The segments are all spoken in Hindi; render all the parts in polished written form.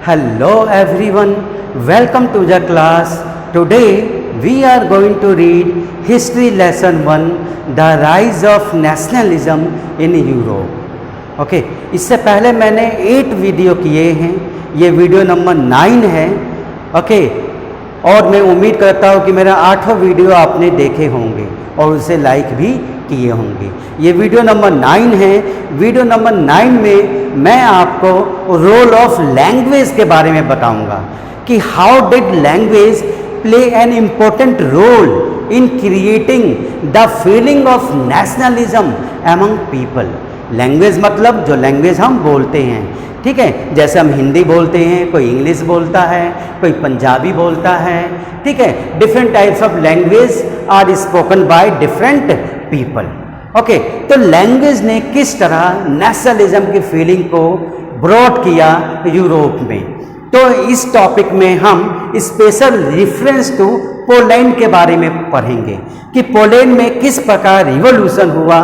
Hello everyone, welcome to the class. Today we are going to read History Lesson 1, The Rise of Nationalism in Europe. Okay इससे पहले मैंने 8 वीडियो किए हैं, ये वीडियो नंबर 9 है. ओके और मैं उम्मीद करता हूँ कि मेरा 8वां वीडियो आपने देखे होंगे और उसे लाइक भी किए होंगे. ये वीडियो नंबर 9 है. वीडियो नंबर 9 में मैं आपको रोल ऑफ लैंग्वेज के बारे में बताऊंगा कि how did language play an important role in creating the feeling of nationalism among people. Language मतलब जो लैंग्वेज हम बोलते हैं, ठीक है. जैसे हम हिंदी बोलते हैं, कोई इंग्लिश बोलता है, कोई पंजाबी बोलता है, ठीक है. Different types of language are spoken by different people. Okay तो लैंग्वेज ने किस तरह नेशनलिज्म की फीलिंग को ब्रॉड किया यूरोप में. तो इस टॉपिक में हम स्पेशल रेफरेंस टू पोलैंड के बारे में पढ़ेंगे कि पोलैंड में किस प्रकार रिवॉल्यूशन हुआ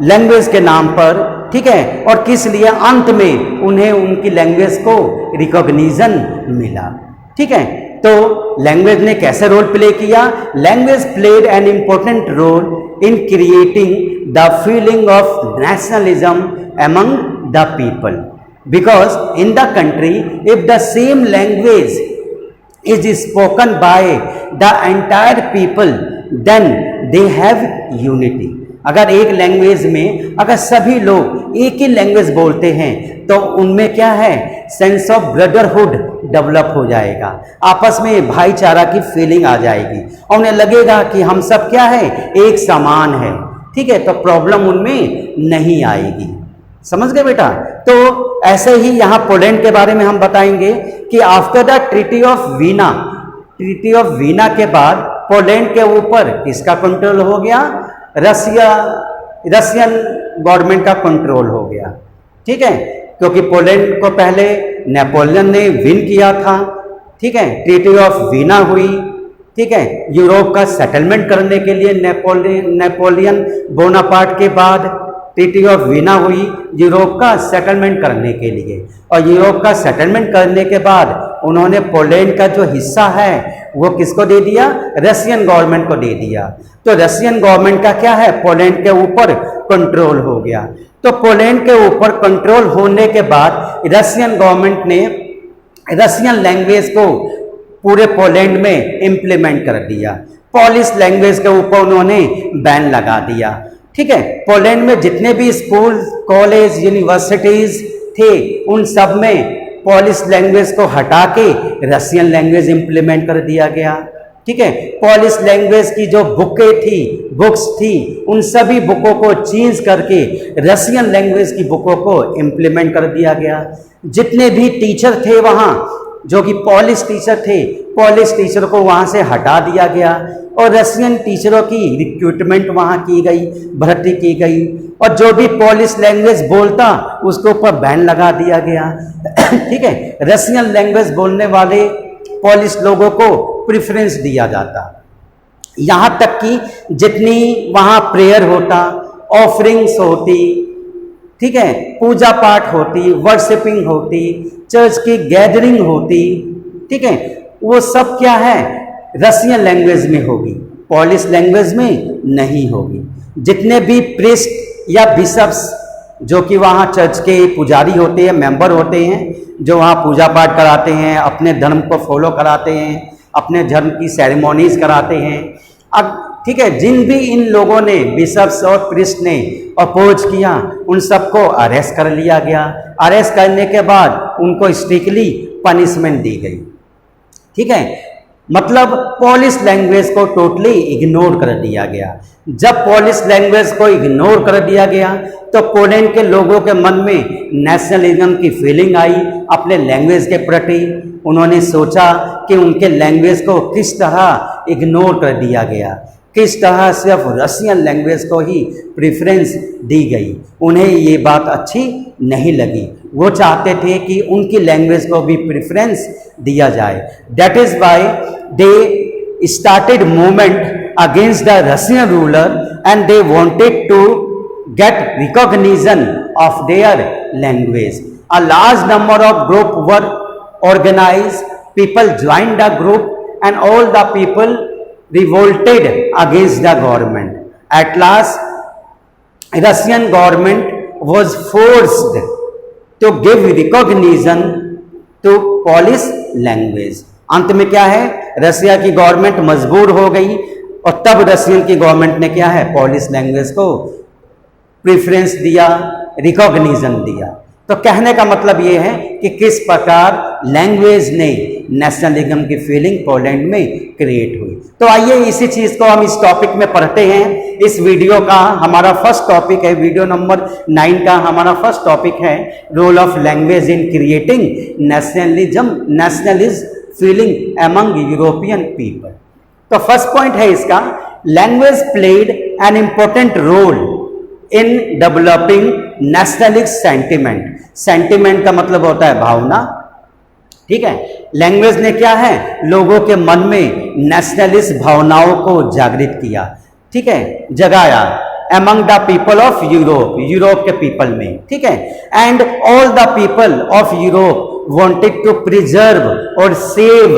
लैंग्वेज के नाम पर, ठीक है, और किस लिए अंत में उन्हें उनकी लैंग्वेज को रिकॉग्निशन मिला. ठीक है, तो लैंग्वेज ने कैसे रोल प्ले किया. Language played an important role in creating the feeling of nationalism among the people, because in the country if the same language is spoken by the entire people then they have unity. अगर एक लैंग्वेज में अगर सभी लोग एक ही लैंग्वेज बोलते हैं तो उनमें क्या है, सेंस ऑफ ब्रदरहुड डेवलप हो जाएगा, आपस में भाईचारा की फीलिंग आ जाएगी और उन्हें लगेगा कि हम सब क्या है, एक समान है. ठीक है, तो प्रॉब्लम उनमें नहीं आएगी. समझ गए बेटा. तो ऐसे ही यहाँ पोलैंड के बारे में हम बताएंगे कि after the treaty of Veena के बाद पोलैंड के ऊपर किसका कंट्रोल हो गया, रशियन गवर्नमेंट का कंट्रोल हो गया. ठीक है, क्योंकि पोलैंड को पहले नेपोलियन ने विन किया था. ठीक है, ट्रीटी ऑफ वीना हुई. ठीक है, यूरोप का सेटलमेंट करने के लिए नेपोलियन बोनापार्ट के बाद ट्रीटी ऑफ वीना हुई यूरोप का सेटलमेंट करने के लिए. और यूरोप का सेटलमेंट करने के बाद उन्होंने पोलैंड का जो हिस्सा है वो किसको दे दिया, रशियन गवर्नमेंट को दे दिया. तो रशियन गवर्नमेंट का क्या है, पोलैंड के ऊपर कंट्रोल हो गया. तो पोलैंड के ऊपर कंट्रोल होने के बाद रशियन गवर्नमेंट ने रशियन लैंग्वेज को पूरे पोलैंड में इम्प्लीमेंट कर दिया. पोलिश लैंग्वेज के ऊपर उन्होंने बैन लगा दिया. ठीक है, पोलैंड में जितने भी स्कूल, कॉलेज, यूनिवर्सिटीज थे उन सब में पोलिश लैंग्वेज को हटा के रशियन लैंग्वेज इम्प्लीमेंट कर दिया गया. ठीक है, पोलिश लैंग्वेज की जो बुक्स थी उन सभी बुकों को चेंज करके रशियन लैंग्वेज की बुकों को इम्प्लीमेंट कर दिया गया. जितने भी टीचर थे वहाँ जो कि पोलिश टीचर थे, पोलिश टीचर को वहाँ से हटा दिया गया और रशियन टीचरों की रिक्रूटमेंट वहाँ की गई, भर्ती की गई. और जो भी पोलिश लैंग्वेज बोलता उसके ऊपर बैन लगा दिया गया. ठीक है, रशियन लैंग्वेज बोलने वाले पोलिश लोगों को प्रेफरेंस दिया जाता. यहाँ तक कि जितनी वहाँ प्रेयर होता, ऑफरिंग्स होती, ठीक है, पूजा पाठ होती, वर्शिपिंग होती, चर्च की गैदरिंग होती, ठीक है, वो सब क्या है, रशियन लैंग्वेज में होगी, पोलिश लैंग्वेज में नहीं होगी. जितने भी प्रीस्ट या बिशप्स जो कि वहाँ चर्च के पुजारी होते हैं, मेंबर होते हैं, जो वहाँ पूजा पाठ कराते हैं, अपने धर्म को फॉलो कराते हैं, अपने धर्म की सेरेमोनीज कराते हैं. अब ठीक है, जिन भी इन लोगों ने, बिशप्स और प्रीस्ट ने अपोज किया उन सबको अरेस्ट कर लिया गया. अरेस्ट करने के बाद उनको स्ट्रिक्टली पनिशमेंट दी गई. ठीक है, मतलब पोलिश लैंग्वेज को टोटली इग्नोर कर दिया गया. जब पोलिश लैंग्वेज को इग्नोर कर दिया गया तो पोलैंड के लोगों के मन में नेशनलिज्म की फीलिंग आई अपने लैंग्वेज के प्रति. उन्होंने सोचा कि उनके लैंग्वेज को किस तरह इग्नोर कर दिया गया, किस तरह सिर्फ रशियन लैंग्वेज को ही प्रेफरेंस दी गई. उन्हें ये बात अच्छी नहीं लगी. वो चाहते थे कि उनकी लैंग्वेज को भी प्रेफरेंस दिया जाए. That is why they started movement against the Russian ruler and they wanted to get recognition of their language. A large number of groups were organized, people joined the group, and all the people revolted against the government. At last, Russian government was forced to give recognition to Polish language. अंत में क्या है, रसिया की गवर्नमेंट मजबूर हो गई और तब रशियन की गवर्नमेंट ने क्या है, पॉलिश लैंग्वेज को प्रेफरेंस दिया, रिकॉग्निशन दिया। तो कहने का मतलब ये है कि किस प्रकार लैंग्वेज ने नेशनलिज्म की फीलिंग पोलैंड में क्रिएट हुई। तो आइए इसी चीज को हम इस टॉपिक में पढ़ते हैं। इस वीडियो का हमारा फर्स्ट टॉपिक है, वीडियो नंबर 9 का हमारा फर्स्ट टॉपिक है role of language in creating nationalism feeling among European people. तो फर्स्ट पॉइंट है इसका, language played an important role in developing nationalist sentiment. Sentiment का मतलब होता है भावना, ठीक है। लैंग्वेज ने क्या है, लोगों के मन में नेशनलिस्ट भावनाओं को जागृत किया, ठीक है, जगाया among the people of Europe, Europe के पीपल में, ठीक है। And all the people of Europe wanted to preserve और सेव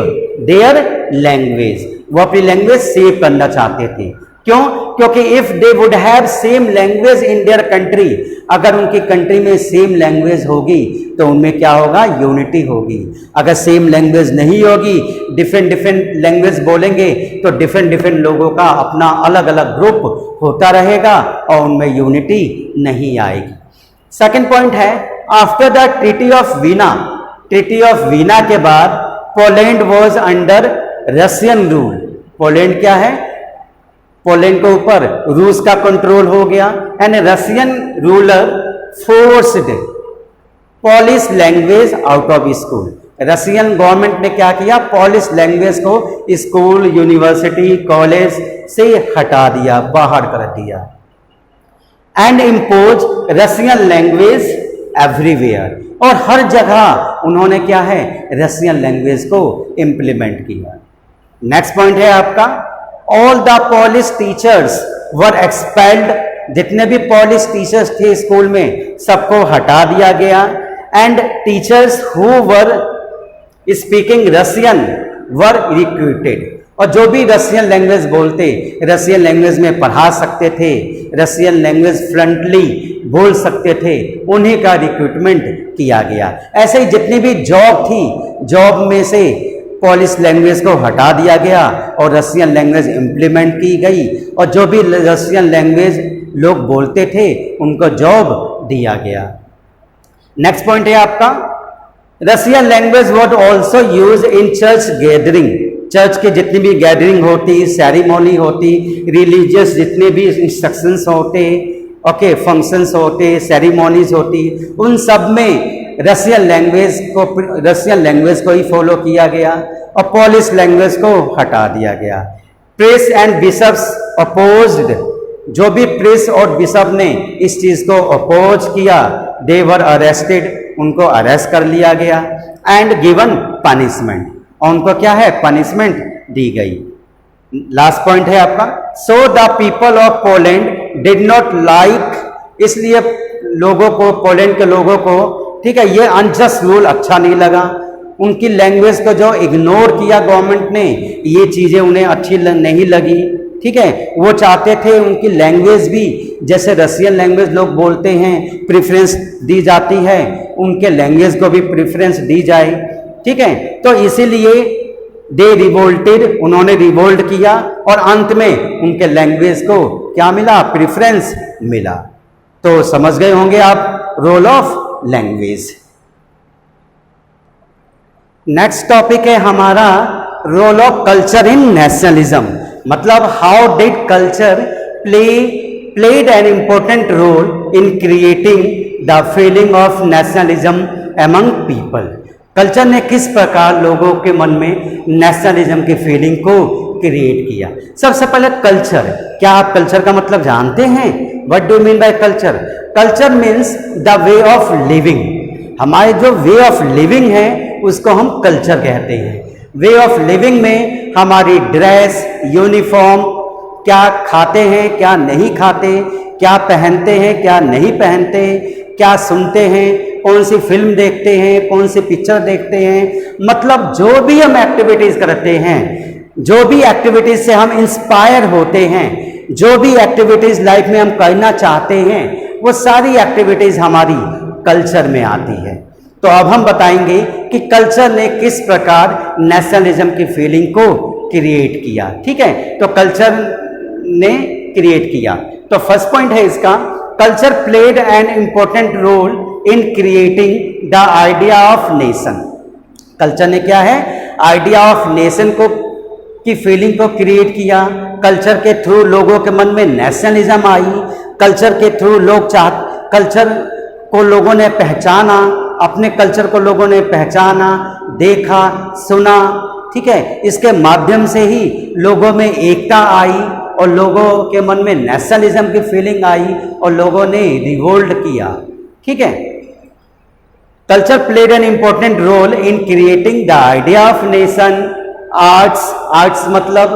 their language, वो अपनी लैंग्वेज सेव करना चाहते थे। क्यों? क्योंकि if they would have same language in their country, अगर उनकी कंट्री में सेम लैंग्वेज होगी तो उनमें क्या होगा, यूनिटी होगी। अगर सेम लैंग्वेज नहीं होगी, डिफरेंट लैंग्वेज बोलेंगे तो डिफरेंट लोगों का अपना अलग अलग ग्रुप होता रहेगा और उनमें यूनिटी नहीं आएगी। सेकेंड पॉइंट है, after the treaty of Veena, treaty of Veena के बाद Poland was under Russian rule. Poland क्या है, पोलैंड के ऊपर रूस का कंट्रोल हो गया and Russian ruler forced polish language out of school. Russian government ने क्या किया, पॉलिश लैंग्वेज को स्कूल, यूनिवर्सिटी, कॉलेज से हटा दिया, बाहर कर दिया। And impose Russian language everywhere, और हर जगह उन्होंने क्या है, रशियन लैंग्वेज को इंप्लीमेंट किया। नेक्स्ट पॉइंट है आपका, all the polish teachers were expelled, जितने भी पॉलिश टीचर्स थे स्कूल में सबको हटा दिया गया। And teachers who were speaking Russian were recruited, और जो भी रशियन लैंग्वेज बोलते, रशियन लैंग्वेज में पढ़ा सकते थे, रशियन लैंग्वेज फ्लुएंटली बोल सकते थे, उन्हीं का रिक्रूटमेंट किया गया। ऐसे ही जितनी भी जॉब थी, जॉब में से पॉलिश लैंग्वेज को हटा दिया गया और रशियन लैंग्वेज इंप्लीमेंट की गई, और जो भी रशियन लैंग्वेज लोग बोलते थे उनको जॉब दिया गया। नेक्स्ट पॉइंट है आपका, Russian language was also use in church gathering. Church के जितनी भी गैदरिंग होती, सेरेमोनी होती, रिलीजियस जितने भी इंस्ट्रक्शंस होते, ओके, फंक्शंस होते, सेरेमोनीज होती, उन सब में रशियन लैंग्वेज को ही फॉलो किया गया और पॉलिश लैंग्वेज को हटा दिया गया। प्रेस एंड बिशप्स अपोज्ड, जो भी प्रेस और बिशप ने इस चीज को अपोज किया, दे वर अरेस्टेड, उनको अरेस्ट कर लिया गया। एंड गिवन पनिशमेंट, उनको क्या है, पनिशमेंट दी गई। लास्ट पॉइंट है आपका, so the people of Poland did not like, इसलिए लोगों को, पोलैंड के लोगों को, ठीक है, ये अनजस्ट रूल अच्छा नहीं लगा। उनकी लैंग्वेज को जो इग्नोर किया गवर्नमेंट ने, ये चीजें उन्हें अच्छी नहीं लगी, ठीक है। वो चाहते थे उनकी लैंग्वेज भी, जैसे रशियन लैंग्वेज लोग बोलते हैं, प्रेफरेंस दी जाती है, उनके लैंग्वेज को भी प्रेफरेंस दी जाए, ठीक है। तो इसीलिए दे रिवोल्टेड, उन्होंने रिवोल्ट किया और अंत में उनके लैंग्वेज को क्या मिला, प्रेफरेंस मिला। तो समझ गए होंगे आप role of language. Next topic है हमारा role of culture in nationalism, मतलब how did culture played an important role in creating the feeling of nationalism among people. Culture ने किस प्रकार लोगों के मन में नेशनलिज्म की फीलिंग को क्रिएट किया। सबसे पहले कल्चर, क्या आप कल्चर का मतलब जानते हैं? What do mean by culture? Culture means the way of living. हमारे जो वे ऑफ लिविंग है उसको हम कल्चर कहते हैं। वे ऑफ लिविंग में हमारी ड्रेस, यूनिफॉर्म, क्या खाते हैं क्या नहीं खाते, क्या पहनते हैं क्या नहीं पहनते, क्या सुनते हैं कौन सी फिल्म देखते हैं, कौन सी पिक्चर देखते हैं, मतलब जो भी हम एक्टिविटीज करते हैं, जो भी एक्टिविटीज से हम इंस्पायर होते हैं, जो भी एक्टिविटीज लाइफ में हम करना चाहते हैं, वो सारी एक्टिविटीज हमारी कल्चर में आती है। तो अब हम बताएंगे कि कल्चर ने किस प्रकार नेशनलिज्म की फीलिंग को क्रिएट किया। ठीक है, तो कल्चर ने क्रिएट किया। तो फर्स्ट पॉइंट है इसका, culture played an important role in creating the idea of nation. Culture ने क्या है, आइडिया ऑफ नेशन को की फीलिंग को क्रिएट किया। कल्चर के थ्रू लोगों के मन में नेशनलिज्म आई। कल्चर के थ्रू कल्चर को लोगों ने पहचाना, अपने कल्चर को लोगों ने पहचाना, देखा, सुना। ठीक है, इसके माध्यम से ही लोगों में एकता आई और लोगों के मन में नेशनलिज्म की फीलिंग आई और लोगों ने रिवोल्ट किया। ठीक है, culture played an important role in creating the idea of nation. Arts मतलब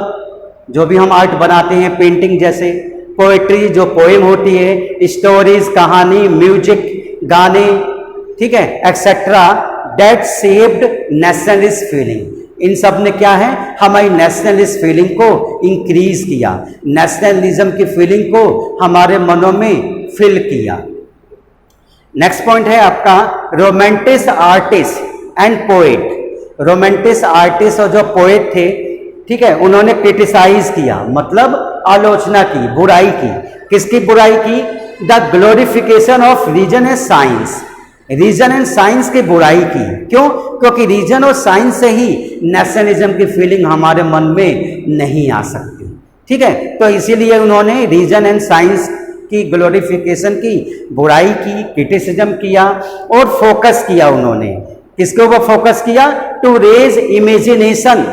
जो भी हम आर्ट बनाते हैं, पेंटिंग जैसे, पोएट्री जो पोएम होती है, स्टोरीज कहानी, म्यूजिक गाने, ठीक है, etcetera, that shaped nationalist feeling. इन सब ने क्या है, हमारी नेशनलिस्ट फीलिंग को इंक्रीज किया, नेशनलिज्म की फीलिंग को हमारे मनों में फिल किया। नेक्स्ट पॉइंट है आपका, romantic artist and poet. Romantic artist और जो पोएट थे, ठीक है, उन्होंने क्रिटिसाइज किया, मतलब आलोचना की, बुराई की। किसकी बुराई की? The glorification of reason and science. Reason and science की बुराई की। क्यों? क्योंकि रीजन और साइंस से ही नेशनलिज्म की फीलिंग हमारे मन में नहीं आ सकती। ठीक है, तो इसीलिए उन्होंने रीजन एंड साइंस की ग्लोरिफिकेशन की, बुराई की, क्रिटिसिज्म किया और फोकस किया उन्होंने। किसके ऊपर फोकस किया? To raise imagination.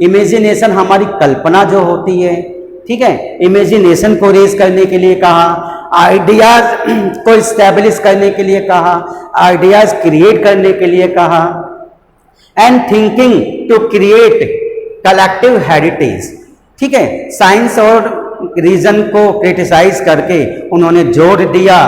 इमेजिनेशन हमारी कल्पना जो होती है, ठीक है, इमेजिनेशन को रेज करने के लिए कहा, आइडियाज को स्टैब्लिश करने के लिए कहा, आइडियाज क्रिएट करने के लिए कहा, and thinking to create collective heritage. ठीक है, साइंस और रीजन को क्रिटिसाइज करके उन्होंने जोर दिया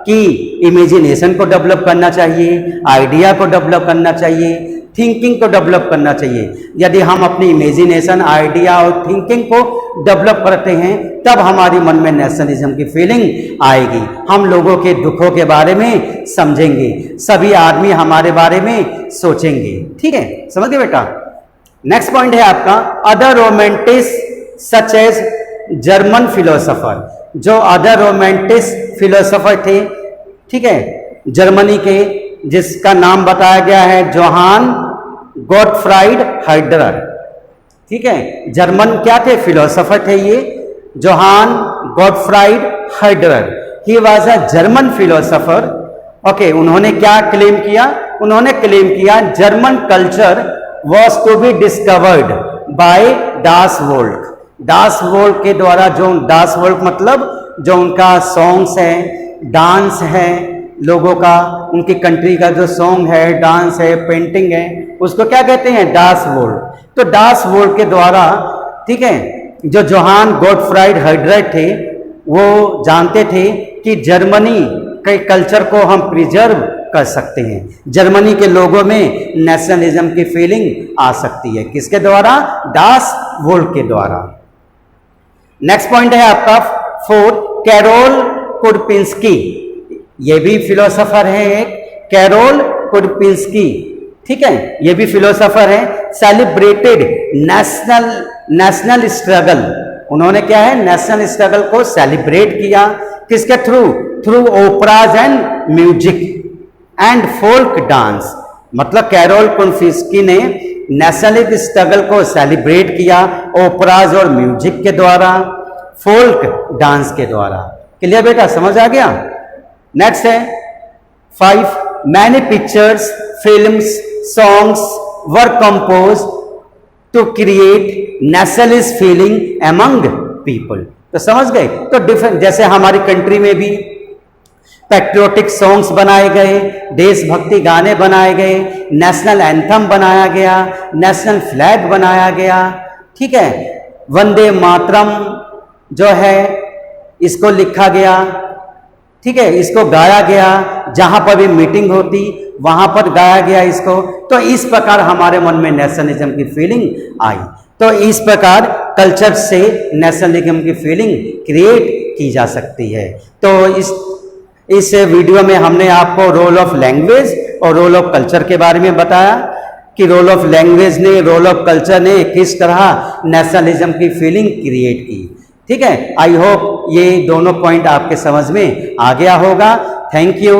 कि इमेजिनेशन को डेवलप करना चाहिए, आइडिया को डेवलप करना चाहिए, थिंकिंग को डेवलप करना चाहिए। यदि हम अपनी इमेजिनेशन, आइडिया और थिंकिंग को डेवलप करते हैं, तब हमारी मन में नेशनलिज्म की फीलिंग आएगी। हम लोगों के दुखों के बारे में समझेंगे, सभी आदमी हमारे बारे में सोचेंगे। ठीक है, समझ गए बेटा। नेक्स्ट पॉइंट है आपका, other romantist such as German philosopher. जो अदर रोमांटिस्ट फिलोसोफर थे, ठीक है, जर्मनी के, जिसका नाम बताया गया है जोहान गॉटफ्राइड हर्डर। ठीक है, जर्मन क्या थे? फिलोसोफर थे ये, Johann Gottfried Herder. He was a German philosopher. Okay, उन्होंने क्या क्लेम किया? उन्होंने क्लेम किया German culture was to be discovered by das Volk. Das Volk के द्वारा, जो डास वोल्क मतलब जो उनका सॉन्ग्स है, डांस है, लोगों का, उनकी कंट्री का जो सॉन्ग है, डांस है, पेंटिंग है, उसको क्या कहते हैं? डास वोल्क। तो डास वोल्क के द्वारा, ठीक है, जो जोहान गॉटफ्राइड हर्डर थे, वो जानते थे कि जर्मनी के कल्चर को हम प्रिजर्व कर सकते हैं, जर्मनी के लोगों में नेशनलिज्म की फीलिंग आ सकती है। किसके द्वारा? डास वोल्क के द्वारा। नेक्स्ट पॉइंट है आपका फोर्थ, कैरोल कुरपिंस्की। ये भी फिलोसोफर है एक, कैरोल कुरपिंस्की। ठीक है, ये भी फिलोसोफर है। Celebrated national struggle. उन्होंने क्या है? नेशनल स्ट्रगल को सेलिब्रेट किया। किसके through? Through operas and music and folk dance. मतलब कैरोल कुरपिंस्की ने नेशनल स्ट्रगल को सेलिब्रेट किया ओपराज और म्यूजिक के द्वारा, फोल्क डांस के द्वारा। क्लियर बेटा, समझ आ गया? नेक्स्ट है 5, many pictures, films, songs were compose to create nationalist feeling among people. तो समझ गए? तो डिफरेंट, जैसे हमारी कंट्री में भी पैट्रियोटिक सॉन्ग्स बनाए गए, देशभक्ति गाने बनाए गए, नेशनल एंथम बनाया गया, नेशनल फ्लैग बनाया गया। ठीक है, वंदे मातरम जो है इसको लिखा गया। ठीक है, इसको गाया गया, जहां पर भी मीटिंग होती वहां पर गाया गया इसको। तो इस प्रकार हमारे मन में नेशनलिज्म की फीलिंग आई। तो इस प्रकार कल्चर से नेशनलिज्म की फीलिंग क्रिएट की जा सकती है। तो इस वीडियो में हमने आपको रोल ऑफ लैंग्वेज और रोल ऑफ कल्चर के बारे में बताया कि रोल ऑफ लैंग्वेज ने, रोल ऑफ कल्चर ने किस तरह नेशनलिज्म की फीलिंग क्रिएट की। ठीक है, आई होप ये दोनों पॉइंट आपके समझ में आ गया होगा। Thank you.